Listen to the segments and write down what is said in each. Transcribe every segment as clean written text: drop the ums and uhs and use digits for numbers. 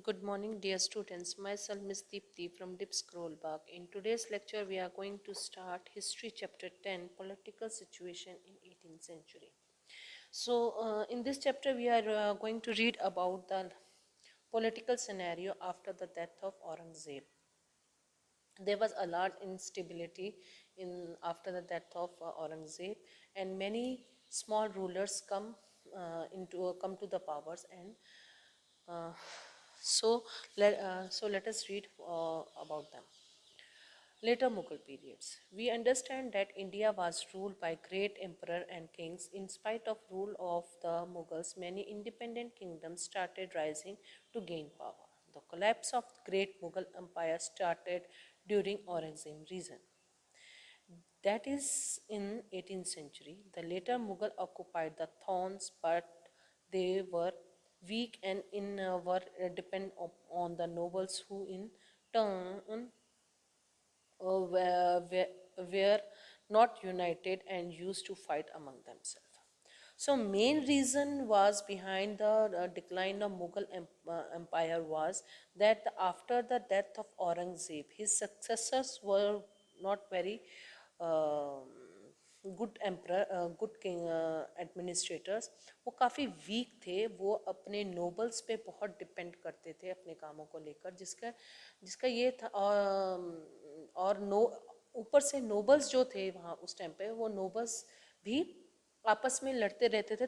Good morning, dear students. Myself, Miss Deepti from Dip Scrollbug. In today's lecture, we are going to start History Chapter 10, Political Situation in 18th Century. So, in this chapter, we are going to read about the political scenario after the death of Aurangzeb. There was a lot instability in after the death of Aurangzeb, and many small rulers come to the powers and uh, so let us read about them. Later Mughal periods. We understand that India was ruled by great emperor and kings. In spite of rule of the Mughals, many independent kingdoms started rising to gain power. The collapse of great Mughal empire started during Aurangzeb's reign. That is in 18th century. The later Mughal occupied the thrones, but they were weak and were depend on the nobles who in turn were not united and used to fight among themselves. So main reason was behind the decline of Mughal empire was that after the death of Aurangzeb, his successors were not very uh, good emperor good king administrators. वो काफ़ी week थे. वो अपने nobles पे बहुत depend करते थे अपने कामों को लेकर, जिसका जिसका ये था. और नो ऊपर से नोबल्स जो थे वहाँ उस टाइम पे, वो नोबल्स भी आपस में लड़ते रहते थे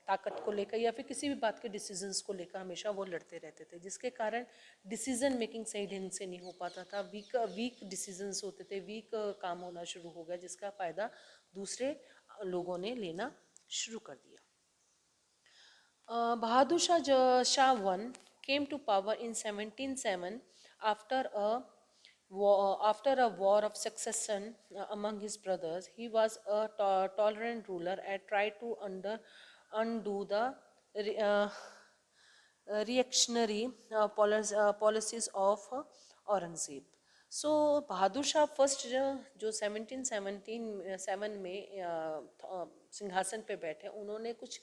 ताकत को लेकर या फिर किसी भी बात के डिसीजंस को लेकर. हमेशा वो लड़ते रहते थे, जिसके कारण डिसीजन मेकिंग सही ढंग से नहीं हो पाता था. वीक वीक डिसीजंस होते थे, वीक काम होना शुरू हो गया, जिसका फ़ायदा दूसरे लोगों ने लेना शुरू कर दिया. Bahadur Shah I came to power in 1707 after a war of succession among his brothers. He was a tolerant ruler and tried to undo the reactionary policies of Aurangzeb. So Bahadur Shah first जो 1777 में सिंहासन पे बैठे, उन्होंने कुछ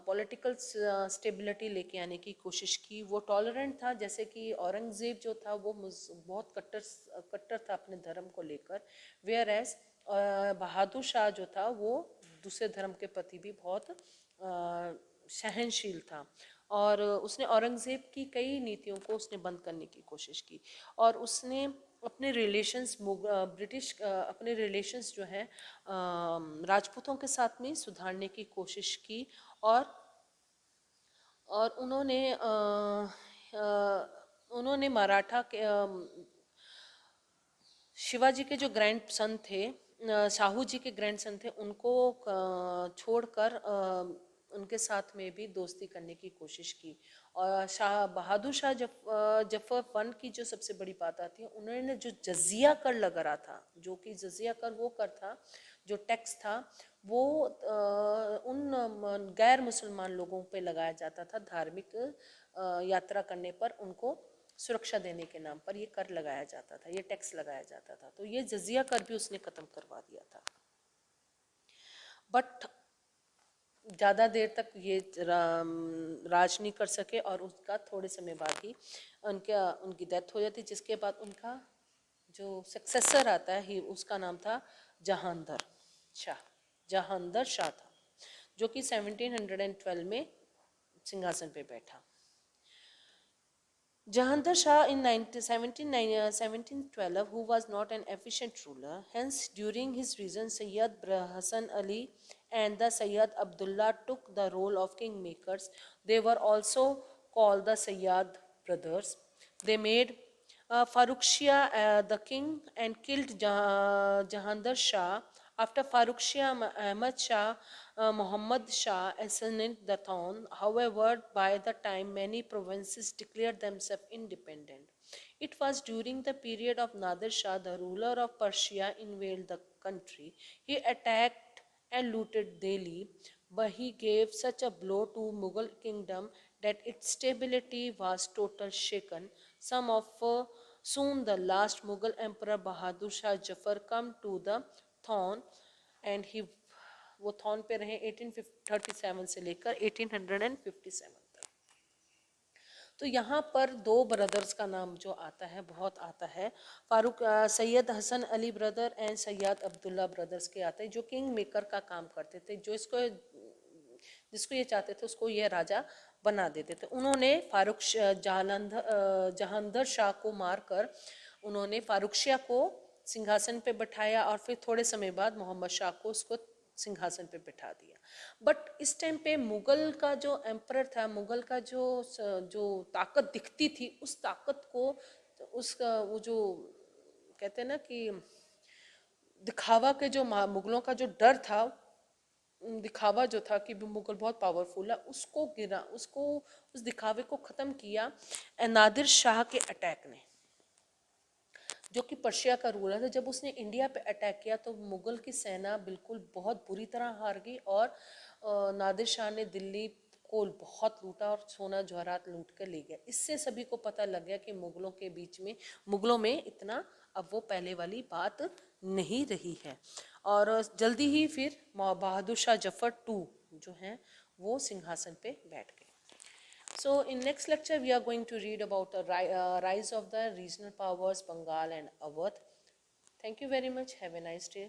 political stability लेके आने की कोशिश की. वो टॉलरेंट था, जैसे कि औरंगज़ेब जो था वो बहुत कट्टर था अपने धर्म को लेकर, वेयर एज बहादुर शाह जो था वो दूसरे धर्म के प्रति भी बहुत सहनशील था. और उसने औरंगज़ेब की कई नीतियों को उसने बंद करने की कोशिश की, और उसने अपने रिलेशंस अपने रिलेशंस जो है राजपूतों के साथ में सुधारने की कोशिश की. और उन्होंने मराठा के शिवाजी के जो ग्रैंड सन थे, शाहू जी के ग्रैंड सन थे, उनको छोड़कर उनके साथ में भी दोस्ती करने की कोशिश की. और बहादुर शाह जफर वन की जो सबसे बड़ी बात आती है, उन्होंने जो जजिया कर लगा रहा था, जो कि जजिया कर वो कर था, जो टैक्स था वो उन गैर मुसलमान लोगों पे लगाया जाता था. धार्मिक यात्रा करने पर उनको सुरक्षा देने के नाम पर ये कर लगाया जाता था, ये टैक्स लगाया जाता था. तो ये जजिया कर भी उसने ख़त्म करवा दिया था. बट ज़्यादा देर तक ये राज नहीं कर सके, और उसका थोड़े समय बाद ही उनकी डेथ हो जाती, जिसके बाद उनका जो सक्सेसर आता है उसका नाम था जहांदर शाह था, जो कि 1712 में सिंहासन पे बैठा. Jahandar Shah in 1712, who was not an efficient ruler, hence during his reign Sayyid Hassan Ali and the Sayyid Abdullah took the role of kingmakers. They were also called the Sayyid brothers. They made Farooq Shah the king and killed Jahandar Shah. After Farooq Shah, Ahmad Shah, Muhammad Shah ascended the throne. However, by the time many provinces declared themselves independent. It was during the period of Nadir Shah, the ruler of Persia, invaded the country. He attacked and looted Delhi, but he gave such a blow to Mughal kingdom that its stability was total shaken. Some of soon the last Mughal emperor Bahadur Shah Jafar come to the throne, and वो थॉन पे रहे 1837 से लेकर 1857 तक. तो यहाँ पर दो ब्रदर्स का नाम जो आता है बहुत आता है, Farooq Syed Hasan Ali brother and Syed Abdullah brothers के आते हैं, जो किंग मेकर का काम करते थे, जो इसको जिसको ये चाहते थे उसको ये राजा बना देते थे। उन्होंने फारूक जहांदर शाह को मारकर उन्होंने फारूक शाह को सिंहासन पे बैठाया और फिर थोड़े समय बाद मोहम्मद शाह को उसको सिंहासन पे बैठा दिया। बट इस टाइम पे मुगल का जो एम्परर था, मुगल का जो ताकत दिखती थी, उस ताकत को उसका वो जो कहते हैं ना कि दिखावा के जो मुगलों का जो डर था, दिखावा जो था कि मुगल बहुत पावरफुल है, उसको गिरा, उसको उस दिखावे को ख़त्म किया नादिर शाह के अटैक ने, जो कि पर्शिया का रूलर था। जब उसने इंडिया पे अटैक किया तो मुगल की सेना बिल्कुल बहुत बुरी तरह हार गई और नादिर शाह ने दिल्ली को बहुत लूटा और सोना जवाहरात लूट कर ले गया। इससे सभी को पता लग गया कि मुगलों के बीच में, मुगलों में इतना अब वो पहले वाली बात नहीं रही है। और जल्दी ही फिर बहादुर शाह जफर टू जो हैं वो सिंहासन पे बैठ गए। So in next lecture we are going to read about the rise of the regional powers Bengal and Awadh. Thank you very much. Have a nice day.